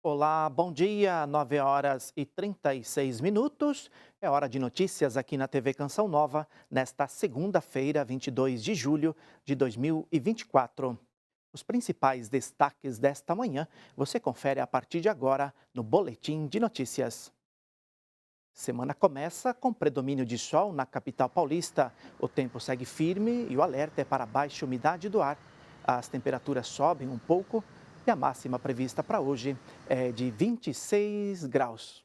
Olá, bom dia, 9 horas e 36 minutos. É hora de notícias aqui na TV Canção Nova, nesta segunda-feira, 22 de julho de 2024. Os principais destaques desta manhã você confere a partir de agora no Boletim de Notícias. Semana começa com predomínio de sol na capital paulista. O tempo segue firme e o alerta é para baixa umidade do ar. As temperaturas sobem um pouco e a máxima prevista para hoje é de 26 graus.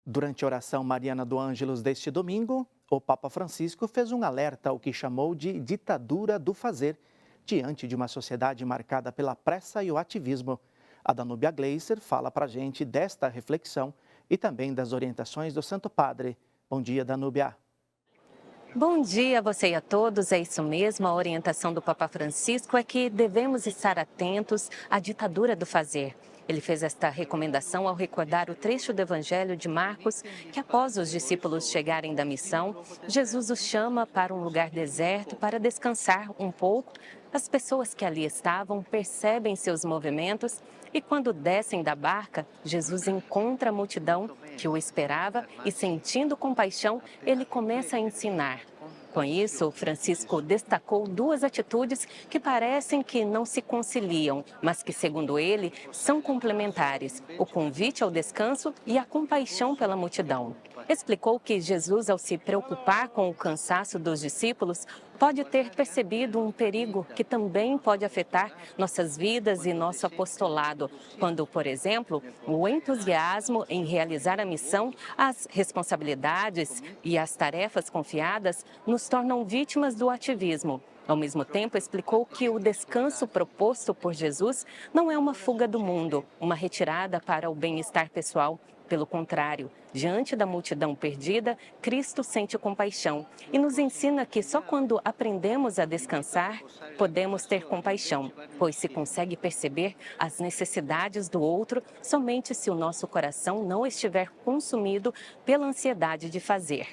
Durante a oração mariana do Ângelus deste domingo, o Papa Francisco fez um alerta ao que chamou de ditadura do fazer, diante de uma sociedade marcada pela pressa e o ativismo. A Danúbia Gleiser fala para a gente desta reflexão e também das orientações do Santo Padre. Bom dia, Danúbia. Bom dia a você e a todos. É isso mesmo, a orientação do Papa Francisco é que devemos estar atentos à ditadura do fazer. Ele fez esta recomendação ao recordar o trecho do Evangelho de Marcos, que após os discípulos chegarem da missão, Jesus os chama para um lugar deserto para descansar um pouco. As pessoas que ali estavam percebem seus movimentos e quando descem da barca, Jesus encontra a multidão que o esperava e, sentindo compaixão, ele começa a ensinar. Com isso, Francisco destacou duas atitudes que parecem que não se conciliam, mas que, segundo ele, são complementares: o convite ao descanso e a compaixão pela multidão. Explicou que Jesus, ao se preocupar com o cansaço dos discípulos, pode ter percebido um perigo que também pode afetar nossas vidas e nosso apostolado, quando, por exemplo, o entusiasmo em realizar a missão, as responsabilidades e as tarefas confiadas nos tornam vítimas do ativismo. Ao mesmo tempo, explicou que o descanso proposto por Jesus não é uma fuga do mundo, uma retirada para o bem-estar pessoal. Pelo contrário, diante da multidão perdida, Cristo sente compaixão e nos ensina que só quando aprendemos a descansar, podemos ter compaixão, pois se consegue perceber as necessidades do outro somente se o nosso coração não estiver consumido pela ansiedade de fazer.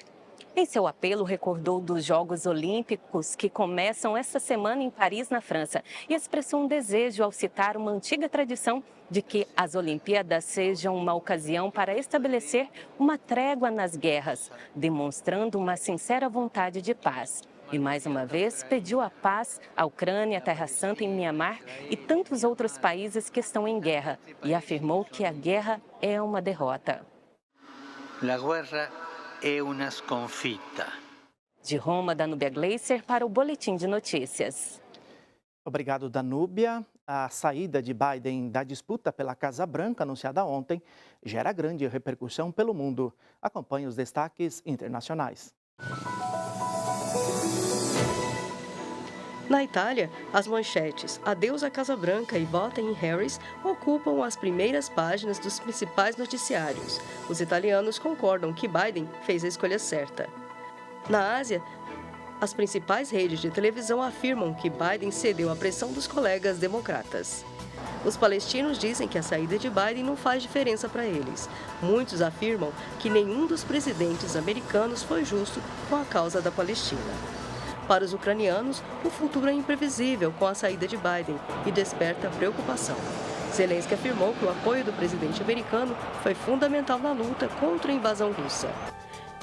Em seu apelo, recordou dos Jogos Olímpicos que começam esta semana em Paris, na França, e expressou um desejo ao citar uma antiga tradição de que as Olimpíadas sejam uma ocasião para estabelecer uma trégua nas guerras, demonstrando uma sincera vontade de paz. E mais uma vez pediu a paz à Ucrânia, Terra Santa, em Mianmar e tantos outros países que estão em guerra, e afirmou que a guerra é uma derrota. La guerra é uma sconfitta. De Roma, Danúbia Gleiser para o Boletim de Notícias. Obrigado, Danúbia. A saída de Biden da disputa pela Casa Branca, anunciada ontem, gera grande repercussão pelo mundo. Acompanhe os destaques internacionais. Na Itália, as manchetes "Adeus à Casa Branca" e "Votem em Harris" ocupam as primeiras páginas dos principais noticiários. Os italianos concordam que Biden fez a escolha certa. Na Ásia, as principais redes de televisão afirmam que Biden cedeu à pressão dos colegas democratas. Os palestinos dizem que a saída de Biden não faz diferença para eles. Muitos afirmam que nenhum dos presidentes americanos foi justo com a causa da Palestina. Para os ucranianos, o futuro é imprevisível com a saída de Biden e desperta preocupação. Zelensky afirmou que o apoio do presidente americano foi fundamental na luta contra a invasão russa.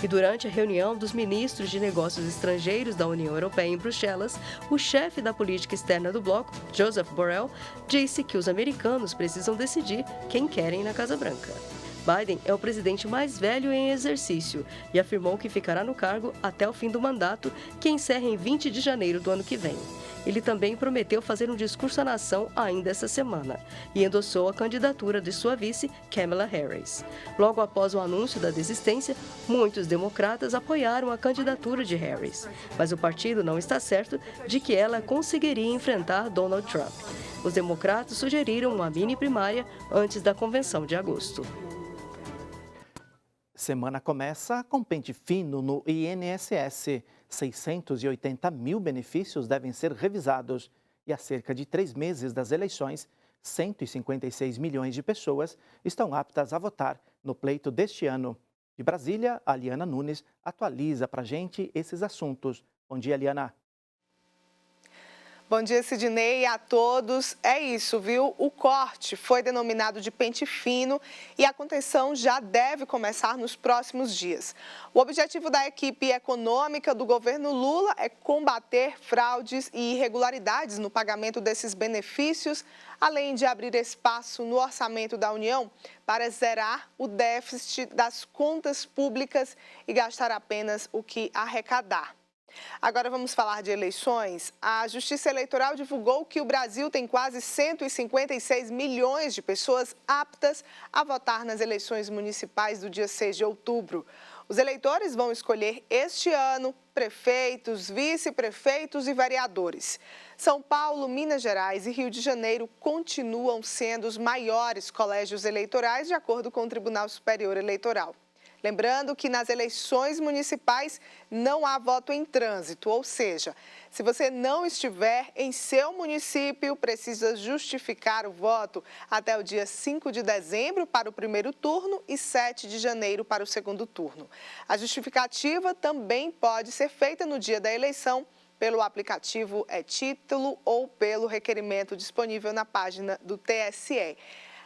E durante a reunião dos ministros de negócios estrangeiros da União Europeia em Bruxelas, o chefe da política externa do bloco, Joseph Borrell, disse que os americanos precisam decidir quem querem na Casa Branca. Biden é o presidente mais velho em exercício e afirmou que ficará no cargo até o fim do mandato, que encerra em 20 de janeiro do ano que vem. Ele também prometeu fazer um discurso à nação ainda essa semana e endossou a candidatura de sua vice, Kamala Harris. Logo após o anúncio da desistência, muitos democratas apoiaram a candidatura de Harris, mas o partido não está certo de que ela conseguiria enfrentar Donald Trump. Os democratas sugeriram uma mini primária antes da convenção de agosto. Semana começa com pente fino no INSS. 680 mil benefícios devem ser revisados. E há cerca de 3 meses das eleições, 156 milhões de pessoas estão aptas a votar no pleito deste ano. De Brasília, a Liana Nunes atualiza para a gente esses assuntos. Bom dia, Liana. Bom dia, Sidnei, e a todos. É isso, viu? O corte foi denominado de pente fino e a contenção já deve começar nos próximos dias. O objetivo da equipe econômica do governo Lula é combater fraudes e irregularidades no pagamento desses benefícios, além de abrir espaço no orçamento da União para zerar o déficit das contas públicas e gastar apenas o que arrecadar. Agora vamos falar de eleições. A Justiça Eleitoral divulgou que o Brasil tem quase 156 milhões de pessoas aptas a votar nas eleições municipais do dia 6 de outubro. Os eleitores vão escolher este ano prefeitos, vice-prefeitos e vereadores. São Paulo, Minas Gerais e Rio de Janeiro continuam sendo os maiores colégios eleitorais, de acordo com o Tribunal Superior Eleitoral. Lembrando que nas eleições municipais não há voto em trânsito, ou seja, se você não estiver em seu município, precisa justificar o voto até o dia 5 de dezembro para o primeiro turno e 7 de janeiro para o segundo turno. A justificativa também pode ser feita no dia da eleição pelo aplicativo e-Título ou pelo requerimento disponível na página do TSE.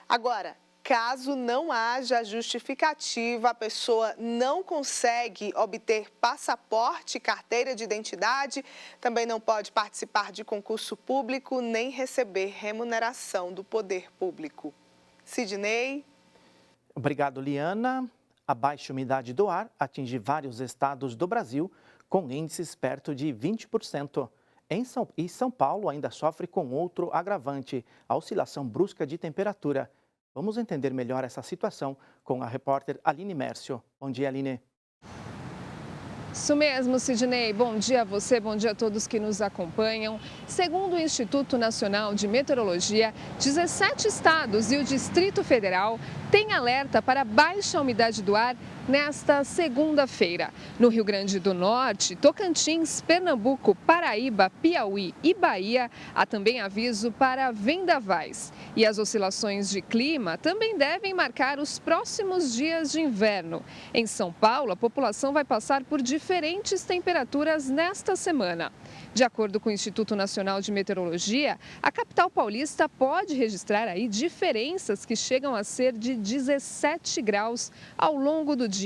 Agora, caso não haja justificativa, a pessoa não consegue obter passaporte e carteira de identidade, também não pode participar de concurso público nem receber remuneração do poder público. Sidnei. Obrigado, Liana. A baixa umidade do ar atinge vários estados do Brasil, com índices perto de 20%. São Paulo ainda sofre com outro agravante, a oscilação brusca de temperatura. Vamos entender melhor essa situação com a repórter Aline Mércio. Bom dia, Aline. Isso mesmo, Sidnei. Bom dia a você, bom dia a todos que nos acompanham. Segundo o Instituto Nacional de Meteorologia, 17 estados e o Distrito Federal têm alerta para baixa umidade do ar nesta segunda-feira. No Rio Grande do Norte, Tocantins, Pernambuco, Paraíba, Piauí e Bahia, há também aviso para vendavais. E as oscilações de clima também devem marcar os próximos dias de inverno. Em São Paulo, a população vai passar por diferentes temperaturas nesta semana. De acordo com o Instituto Nacional de Meteorologia, a capital paulista pode registrar aí diferenças que chegam a ser de 17 graus ao longo do dia.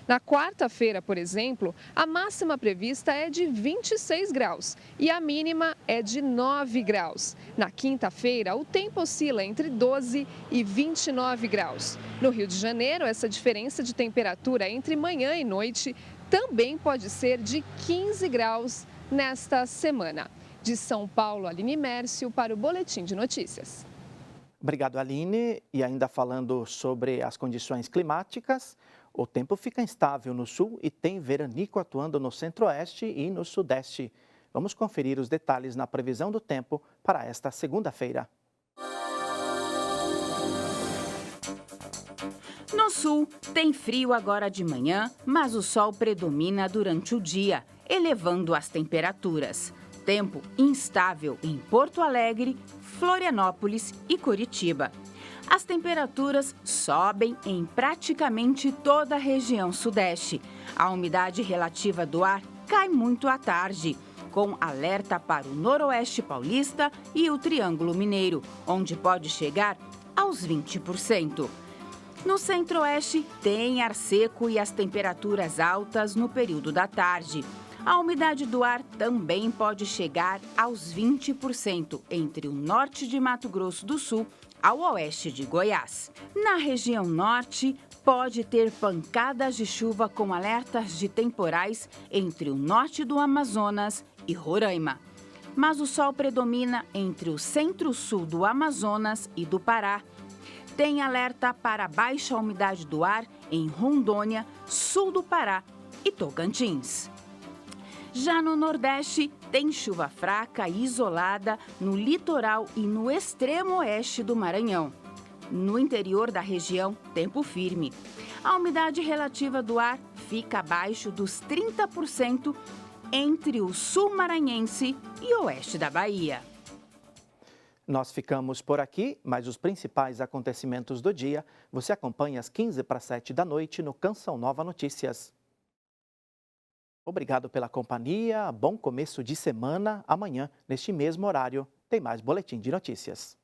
Na quarta-feira, por exemplo, a máxima prevista é de 26 graus e a mínima é de 9 graus. Na quinta-feira, o tempo oscila entre 12 e 29 graus. No Rio de Janeiro, essa diferença de temperatura entre manhã e noite também pode ser de 15 graus nesta semana. De São Paulo, Aline Mércio para o Boletim de Notícias. Obrigado, Aline. E ainda falando sobre as condições climáticas, o tempo fica instável no sul e tem veranico atuando no centro-oeste e no sudeste. Vamos conferir os detalhes na previsão do tempo para esta segunda-feira. No sul, tem frio agora de manhã, mas o sol predomina durante o dia, elevando as temperaturas. Tempo instável em Porto Alegre, Florianópolis e Curitiba. As temperaturas sobem em praticamente toda a região sudeste. A umidade relativa do ar cai muito à tarde, com alerta para o noroeste paulista e o Triângulo Mineiro, onde pode chegar aos 20%. No centro-oeste, tem ar seco e as temperaturas altas no período da tarde. A umidade do ar também pode chegar aos 20% entre o norte de Mato Grosso do Sul ao oeste de Goiás. Na região norte, pode ter pancadas de chuva com alertas de temporais entre o norte do Amazonas e Roraima. Mas o sol predomina entre o centro-sul do Amazonas e do Pará. Tem alerta para baixa umidade do ar em Rondônia, sul do Pará e Tocantins. Já no Nordeste, tem chuva fraca e isolada no litoral e no extremo oeste do Maranhão. No interior da região, tempo firme. A umidade relativa do ar fica abaixo dos 30% entre o sul maranhense e oeste da Bahia. Nós ficamos por aqui, mas os principais acontecimentos do dia você acompanha às 6:45 da noite no Canção Nova Notícias. Obrigado pela companhia, bom começo de semana. Amanhã, neste mesmo horário, tem mais Boletim de Notícias.